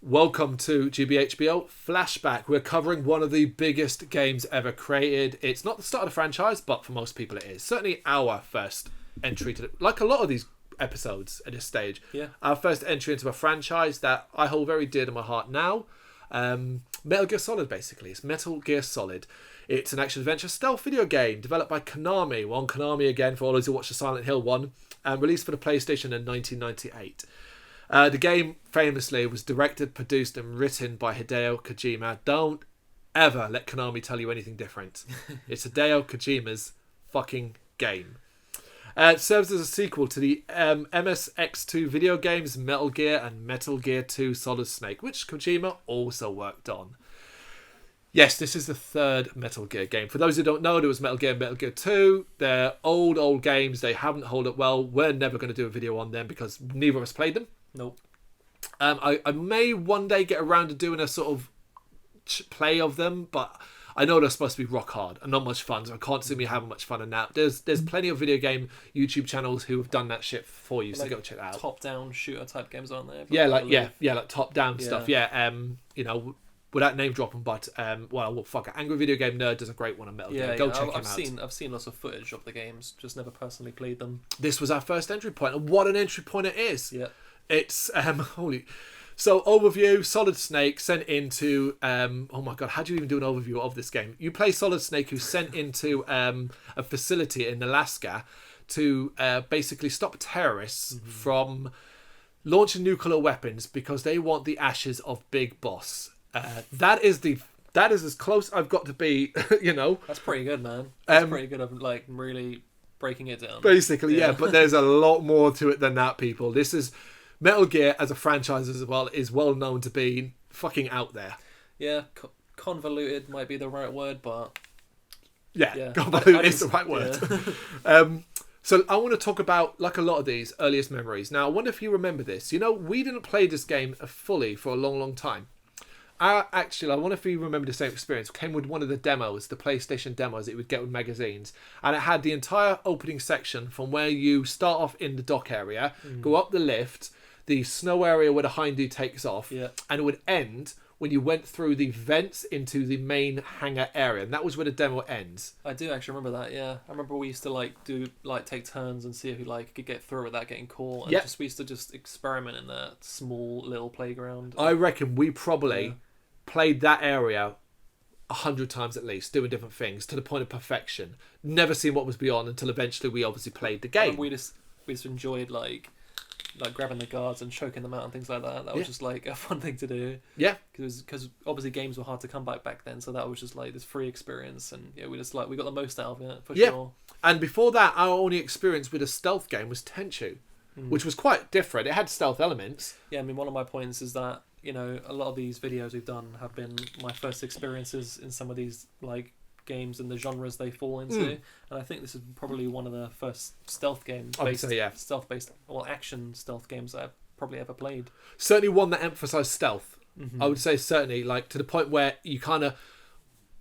Welcome to GBHBL Flashback. We're covering one of the biggest games ever created. It's not the start of the franchise, but for most people it is. Certainly our first entry to like a lot of these episodes at this stage. Yeah. Our first entry into a franchise that I hold very dear to my heart now. Metal Gear Solid, basically. It's Metal Gear Solid. It's an action-adventure stealth video game developed by Konami. One Konami again for all those who watched the Silent Hill one. And released for the PlayStation in 1998. The game famously was directed, produced and written by Hideo Kojima. Don't ever let Konami tell you anything different. It's Hideo Kojima's fucking game. It serves as a sequel to the MSX2 video games Metal Gear and Metal Gear 2 Solid Snake, which Kojima also worked on. Yes, this is the third Metal Gear game. For those who don't know, there was Metal Gear and Metal Gear 2. They're old games. They haven't held up well. We're never going to do a video on them because neither of us played them. Nope. I may one day get around to doing a sort of play of them, but I know they're supposed to be rock hard and not much fun, so I can't see me having much fun in that. There's plenty of video game YouTube channels who have done that shit for you, so like go check that out. Top-down shooter type games, aren't there? Yeah, like top-down stuff. Yeah, without name dropping, but fuck it. Angry Video Game Nerd does a great one on Metal Gear. Go check him out. I've seen lots of footage of the games, just never personally played them. This was our first entry point, and what an entry point it is! Yeah. It's So overview, Solid Snake sent into oh my god, how do you even do an overview of this game? You play Solid Snake, who's sent into a facility in Alaska to basically stop terrorists from launching nuclear weapons because they want the ashes of Big Boss. That is as close I've got to be, That's pretty good, man. That's pretty good of like really breaking it down. Basically, yeah, but there's a lot more to it than that, people. This is Metal Gear as a franchise as well is well known to be fucking out there. Yeah, convoluted might be the right word, but yeah. Convoluted is the right word. Yeah. So I want to talk about, like a lot of these, earliest memories. Now, I wonder if you remember this. We didn't play this game fully for a long time. Actually, I wonder if you remember the same experience. It came with one of the demos, the PlayStation demos that you would get with magazines. And it had the entire opening section from where you start off in the dock area, go up the lift, the snow area where the Hindu takes off, and it would end when you went through the vents into the main hangar area. And that was where the demo ends. I do actually remember that, yeah. I remember we used to take turns and see who could get through without getting caught. And we used to just experiment in that small little playground. I reckon we probably played that area 100 times at least, doing different things to the point of perfection. Never seen what was beyond until eventually we obviously played the game. We just enjoyed like grabbing the guards and choking them out and things like that. That was just like a fun thing to do. Yeah, because obviously games were hard to come back then, so that was just like this free experience, and we got the most out of it for sure. And before that, our only experience with a stealth game was Tenchu, which was quite different. It had stealth elements. Yeah, I mean, one of my points is that a lot of these videos we've done have been my first experiences in some of these like games and the genres they fall into, and I think this is probably one of the first stealth games stealth-based action stealth games that I've probably ever played. Certainly one that emphasised stealth. I would say certainly, like, to the point where you kind of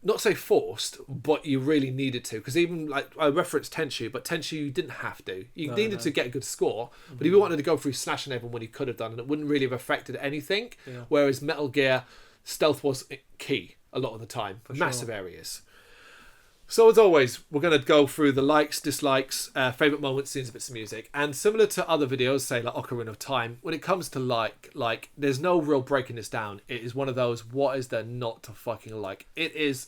not say forced, but you really needed to, because even like I referenced Tenchu, but Tenchu you didn't have to. You needed to get a good score, but if you wanted to go through slashing everyone, you could have done, and it wouldn't really have affected anything. Whereas Metal Gear, stealth was key a lot of the time, for massive areas. So as always, we're going to go through the likes, dislikes, favourite moments, scenes, bits of music. And similar to other videos, say like Ocarina of Time, when it comes to like there's no real breaking this down. It is one of those, what is there not to fucking like? It is,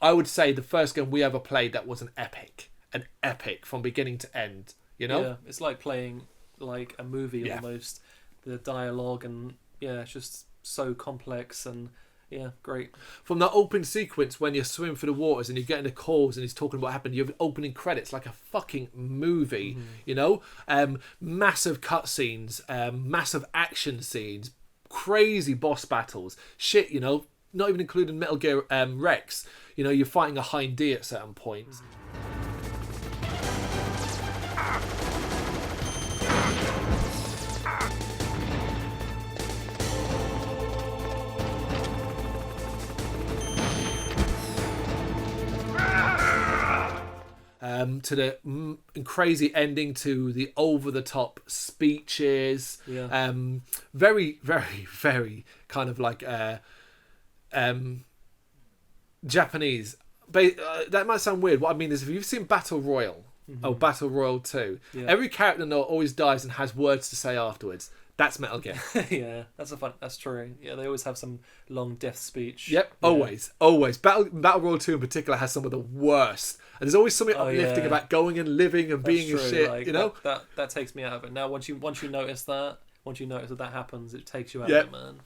I would say, the first game we ever played that was an epic from beginning to end, Yeah, it's like playing like a movie almost. The dialogue and it's just so complex and... Yeah, great. From that open sequence when you're swimming through the waters and you're getting the calls and he's talking about what happened, you have opening credits like a fucking movie, massive cutscenes, massive action scenes, crazy boss battles, shit, not even including Metal Gear Rex, you're fighting a Hind D at certain points. to the crazy ending, to the over-the-top speeches. Yeah. Very, very, very kind of like Japanese. That might sound weird. What I mean is, if you've seen Battle Royale or Battle Royale 2, every character in there always dies and has words to say afterwards. That's Metal Gear. Yeah, that's true. Yeah, they always have some long death speech. Yep, yeah. always. Battle Royale 2 in particular has some of the worst. And there's always something uplifting about going and living and being a shit, like, you know? That takes me out of it. Now, once you notice that happens, it takes you out of it, man.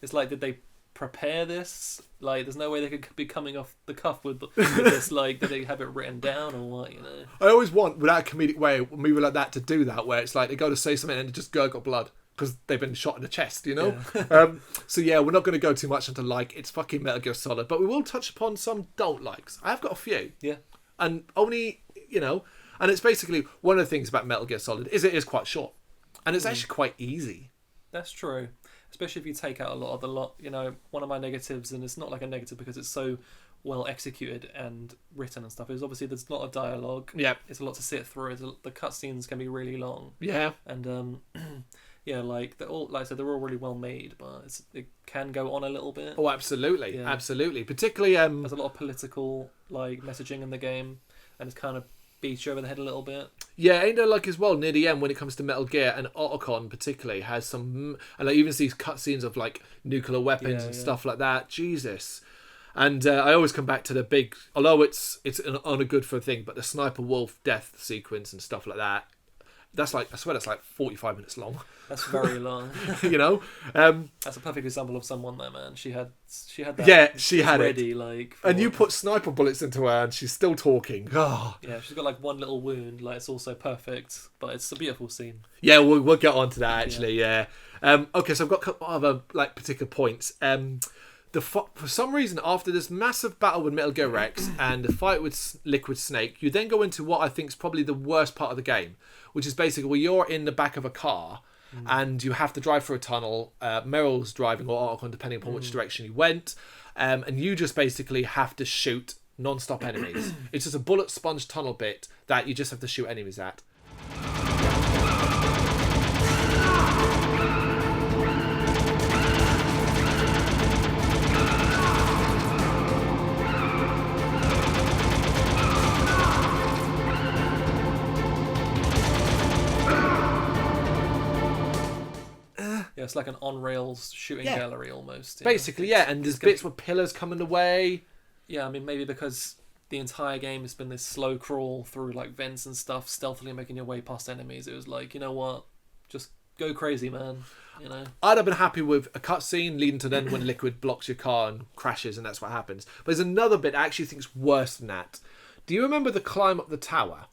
It's like, did they prepare this? Like, there's no way they could be coming off the cuff with this. Like, did they have it written down or what? You know. I always want, without a comedic way, a movie like that to do that, where it's like they go to say something and they just gurgle blood because they've been shot in the chest, you know. Yeah. So yeah, we're not going to go too much into it's fucking Metal Gear Solid, but we will touch upon some don't likes. I have got a few. Yeah. And only, and it's basically one of the things about Metal Gear Solid is it is quite short, and it's actually quite easy. That's true. Especially if you take out a lot of the one of my negatives, and it's not like a negative because it's so well executed and written and stuff, is obviously there's a lot of dialogue. Yeah. It's a lot to sit through. The cutscenes can be really long. Yeah. And yeah, like they're all, like I said, they're all really well made, but it can go on a little bit. Oh, absolutely. Yeah. Absolutely. Particularly there's a lot of political messaging in the game, and it's kind of beats you over the head a little bit. Yeah, ain't there as well near the end when it comes to Metal Gear, and Otacon particularly has some, and even these cutscenes of nuclear weapons and stuff like that. Jesus. And I always come back to the big, although it's on a good for a thing, but the Sniper Wolf death sequence and stuff like that. That's I swear that's 45 minutes long. That's very long. That's a perfect example of someone there, man. She had that. Yeah, she had ready, it. And you put sniper bullets into her, and she's still talking. Oh. Yeah, she's got one little wound. It's also perfect, but it's a beautiful scene. Yeah, we'll get on to that actually. Yeah. Okay, so I've got a couple other particular points. For some reason, after this massive battle with Metal Gear Rex and the fight with Liquid Snake, you then go into what I think is probably the worst part of the game, which is basically where you're in the back of a car and you have to drive through a tunnel. Meryl's driving, or Otacon, depending upon which direction you went, and you just basically have to shoot non-stop enemies. It's just a bullet sponge tunnel bit that you just have to shoot enemies at. Yeah, it's like an on-rails shooting gallery almost. Basically, yeah, and there's bits where pillars come in the way. Yeah, I mean, maybe because the entire game has been this slow crawl through vents and stuff, stealthily making your way past enemies. It was you know what? Just go crazy, man. You know? I'd have been happy with a cutscene leading to then when Liquid blocks your car and crashes, and that's what happens. But there's another bit I actually think is worse than that. Do you remember the climb up the tower?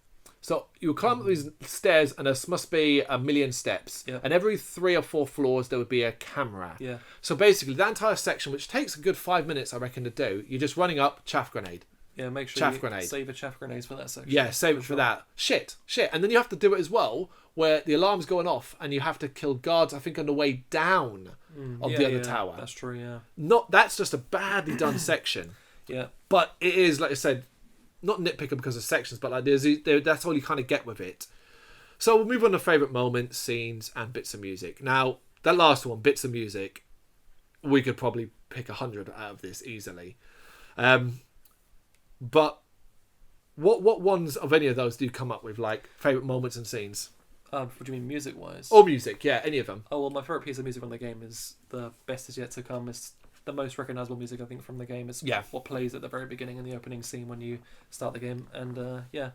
So you climb up these stairs, and there must be 1 million steps. Yeah. And every 3 or 4 floors, there would be a camera. Yeah. So basically, that entire section, which takes a good 5 minutes, I reckon, to do, you're just running up, chaff grenade. Yeah, make sure you save a chaff grenades for that section. Yeah, save it for that. Shit. And then you have to do it as well, where the alarm's going off, and you have to kill guards, I think, on the way down of the other tower. That's true, yeah. That's just a badly done section. Yeah. But it is, like I said, not nitpicking because of sections, but that's all you kind of get with it. So we'll move on to favourite moments, scenes, and bits of music. Now, that last one, bits of music, we could probably pick 100 out of this easily. But what ones of any of those do you come up with, favourite moments and scenes? What do you mean, music-wise? Or music, yeah, any of them. Oh, well, my favourite piece of music from the game is The Best Is Yet To Come. It's the most recognisable music, I think, from the game. It's what plays at the very beginning in the opening scene when you start the game. And, yeah.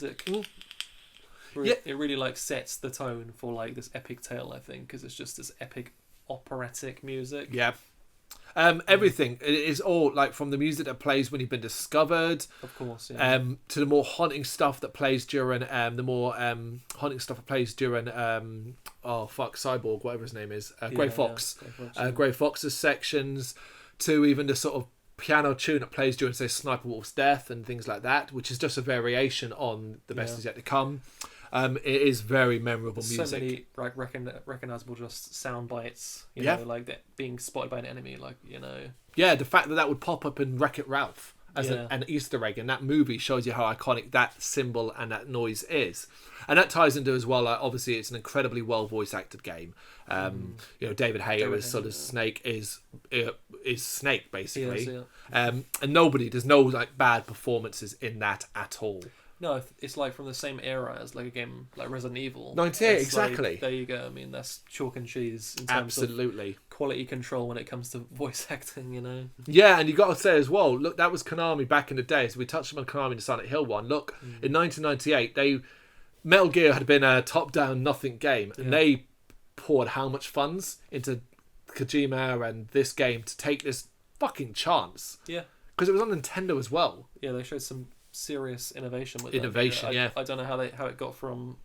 music. Yeah. It really like sets the tone for like this epic tale, I think, because it's just this epic operatic music. Yeah. Everything. It is all like from the music that plays when you've been discovered, Of course, yeah. to the more haunting stuff that plays during Cyborg, whatever his name is, Grey Fox, Grey Fox's sections, to even the sort of piano tune that plays during, say, Sniper Wolf's death and things like that, which is just a variation on The Best Is Yet to Come. It is very memorable music. So many like recognizable just sound bites. You know, like that being spotted by an enemy. Like, you know. Yeah, the fact that would pop up in Wreck-It Ralph as an Easter egg in that movie shows you how iconic that symbol and that noise is. And that ties into as well, like, obviously it's an incredibly well voice acted game. You know, David Hayter as sort of Snake is Snake basically. Yes, yeah. And there's no like bad performances in that at all. No, it's like from the same era as like a game like Resident Evil. 98, exactly. Like, there you go. I mean, that's chalk and cheese in terms of quality control when it comes to voice acting, you know? Yeah, and you got to say as well, look, that was Konami back in the day. So we touched on Konami in the Silent Hill one. Look, in 1998, Metal Gear had been a top-down nothing game, and they poured how much funds into Kojima and this game to take this fucking chance. Yeah. Because it was on Nintendo as well. Yeah, they showed some serious innovation with innovation. I don't know how it got from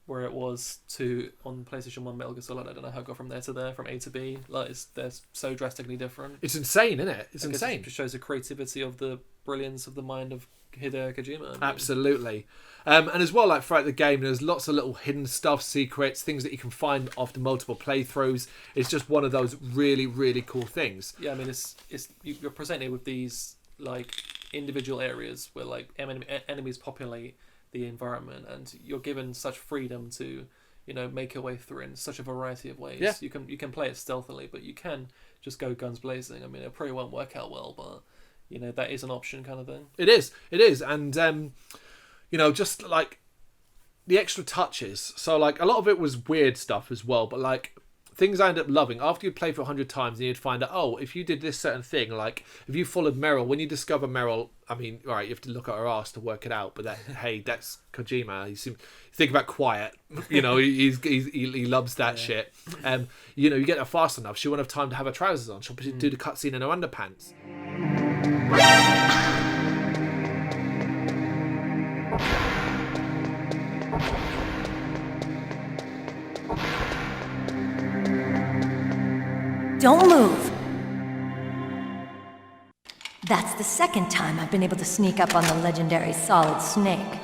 where it was to on PlayStation 1 Metal Gear Solid. I don't know how it got from there to there, from A to B. Like they're so drastically different. It's insane, isn't it? It's insane. It just shows the creativity of the brilliance of the mind of Hideo Kojima. I mean. Absolutely. And as well, like throughout the game, there's lots of little hidden stuff, secrets, things that you can find after multiple playthroughs. It's just one of those really, really cool things. Yeah, I mean, it's you're presented with these like individual areas where like enemies populate the environment, and you're given such freedom to, you know, make your way through in such a variety of ways. Yeah. You can play it stealthily, but you can just go guns blazing. I mean, it probably won't work out well, but you know, that is an option kind of thing. It is, and you know, just like the extra touches. So like a lot of it was weird stuff as well, but like things I ended up loving after you'd play for 100 times and you'd find out, oh, if you did this certain thing, like if you followed Meryl, when you discover Meryl, I mean, all right, you have to look at her ass to work it out, but that, hey, that's Kojima. You think about Quiet, you know, he loves that shit. You know, you get her fast enough, she won't have time to have her trousers on. She'll do the cutscene in her underpants. Don't move. That's the second time I've been able to sneak up on the legendary Solid Snake.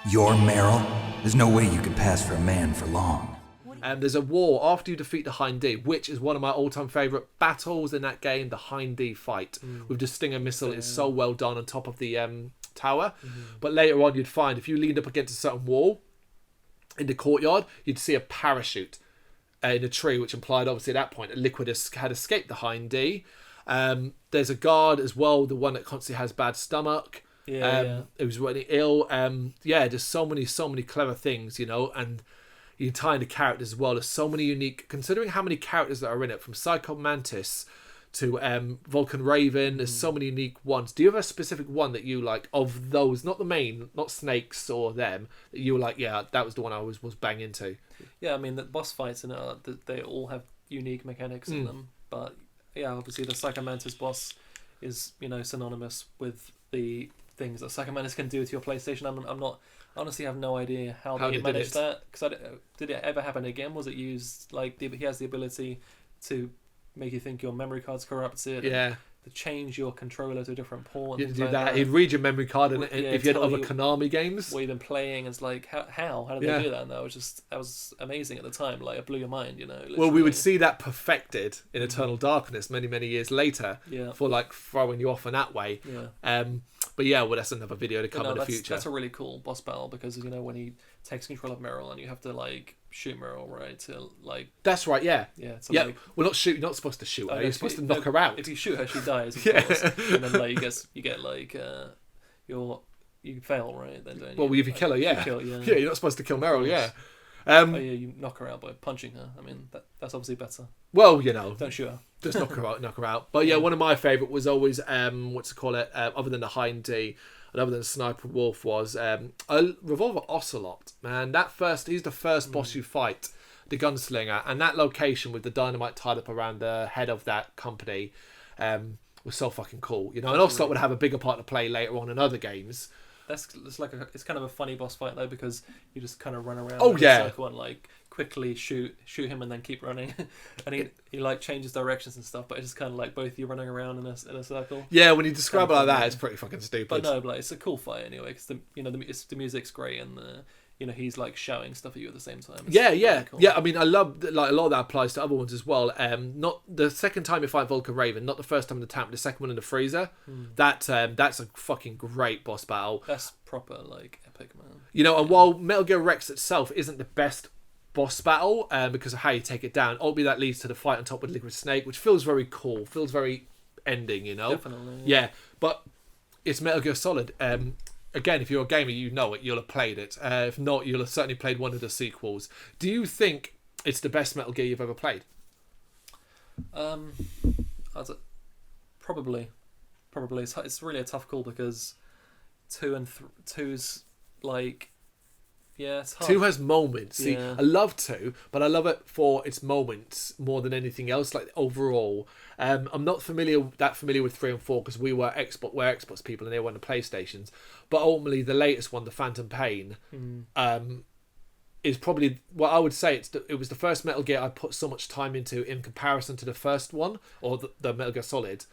You're Meryl? There's no way you could pass for a man for long. There's a war after you defeat the Hind D, which is one of my all-time favourite battles in that game. The Hind D fight with the Stinger missile is so well done on top of the tower. But later on, you'd find if you leaned up against a certain wall in the courtyard, you'd see a parachute in a tree, which implied obviously at that point that Liquid had escaped the Hind D. There's a guard as well, the one that constantly has bad stomach. It was running ill. There's so many clever things, you know, and you tie in the characters as well. There's so many unique, considering how many characters that are in it, from Psycho Mantis to Vulcan Raven. There's so many unique ones. Do you have a specific one that you like of those, not the main, not Snakes or them, that you were like, yeah, that was the one I was bang into? Yeah, I mean, the boss fights in it, they all have unique mechanics in them. But yeah, obviously the Psycho Mantis boss is, you know, synonymous with the things that Psycho Mantis can do to your PlayStation. I'm not, honestly have no idea how they managed that. Because did it ever happen again? Was it used, like, he has the ability to make you think your memory card's corrupted. Yeah. To change your controller to a different port. You do that. He'd read your memory card, and if you had other Konami games, what you've been playing, it's like how did they do that? And that was amazing at the time. Like, it blew your mind, you know. Literally. Well, we would see that perfected in Eternal Darkness many years later. Yeah. For like throwing you off in that way. Yeah. But yeah, well, that's another video to come in the future. That's a really cool boss battle because, you know, when he takes control of Meryl and you have to like shoot Meryl, right? To like. That's right. Yeah. Yeah. So yeah. Like, We're not not supposed to shoot her. You're supposed to knock her out. If you shoot her, she dies. Of course. And then like you get like you fail, right? Then don't you? Well, if you kill her, yeah. Yeah, you're not supposed to kill Meryl. Yeah. You knock her out by punching her. I mean, that's obviously better. Well, you know, don't shoot her. Just knock her out. But yeah, one of my favourite was always other than the Hind D, and other than Sniper Wolf was Revolver Ocelot. Man, he's the first boss you fight, the gunslinger, and that location with the dynamite tied up around the head of that company was so fucking cool. And Ocelot would have a bigger part to play later on in other games. It's kind of a funny boss fight though, because you just kind of run around in a circle and like quickly shoot him and then keep running, and he like changes directions and stuff, but it's just kind of like both you running around in a circle. Yeah, when you describe it like that, it's pretty fucking stupid. But no, like it's a cool fight anyway, because the music's great, and he's like shouting stuff at you at the same time. It's really cool. Yeah. I mean, I love like a lot of that applies to other ones as well. Not the second time you fight Volker Raven, not the first time in the tank, but the second one in the freezer. That's a fucking great boss battle. That's proper like epic, man. And while Metal Gear Rex itself isn't the best boss battle because of how you take it down, ultimately that leads to the fight on top with Liquid Snake, which feels very cool, feels very ending. Definitely. Yeah, but it's Metal Gear Solid. Again, if you're a gamer, you know it. You'll have played it. If not, you'll have certainly played one of the sequels. Do you think it's the best Metal Gear you've ever played? Probably. It's really a tough call because 2's like, yeah, it's hard. 2 has moments. See, Yeah. I love 2, but I love it for its moments more than anything else. Like overall, I'm not familiar with 3 and 4 because we're Xbox people and they were on the PlayStations. But ultimately, the latest one, the Phantom Pain, is probably what I would say. It was the first Metal Gear I put so much time into in comparison to the first one or the Metal Gear Solid.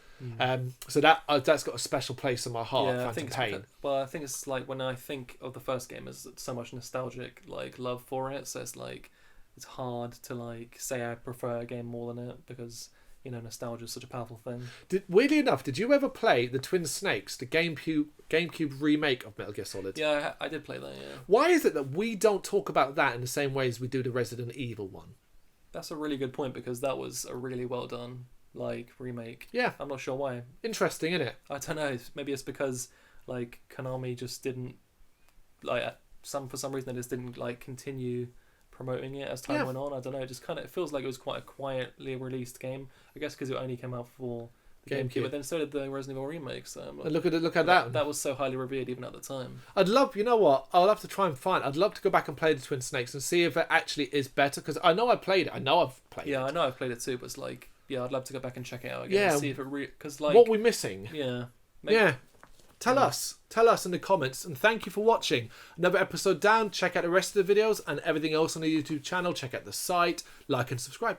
So that's got a special place in my heart. Yeah, Phantom Pain. I think it's like when I think of the first game, there's so much nostalgic like love for it. So it's like it's hard to like say I prefer a game more than it because nostalgia is such a powerful thing. Weirdly enough, did you ever play the Twin Snakes, the GameCube remake of Metal Gear Solid? Yeah, I did play that. Yeah. Why is it that we don't talk about that in the same way as we do the Resident Evil one? That's a really good point because that was a really well done like remake. Yeah, I'm not sure why. Interesting, isn't it? I don't know. Maybe it's because like Konami just didn't like for some reason they just didn't like continue promoting it as time went on. I don't know. It just it feels like it was quite a quietly released game. I guess because it only came out for the GameCube, but then so did the Resident Evil remake. So look at that. That was so highly revered even at the time. I'd love, you know what? I'll have to try and find. I'd love to go back and play the Twin Snakes and see if it actually is better because I know I played it. I know I've played it. Yeah, I know I've played it too, but it's like I'd love to go back and check it out again. Yeah, and see if it because like what we're missing. Yeah. Yeah. Tell us in the comments, and thank you for watching. Another episode down. Check out the rest of the videos and everything else on the YouTube channel. Check out the site, like and subscribe.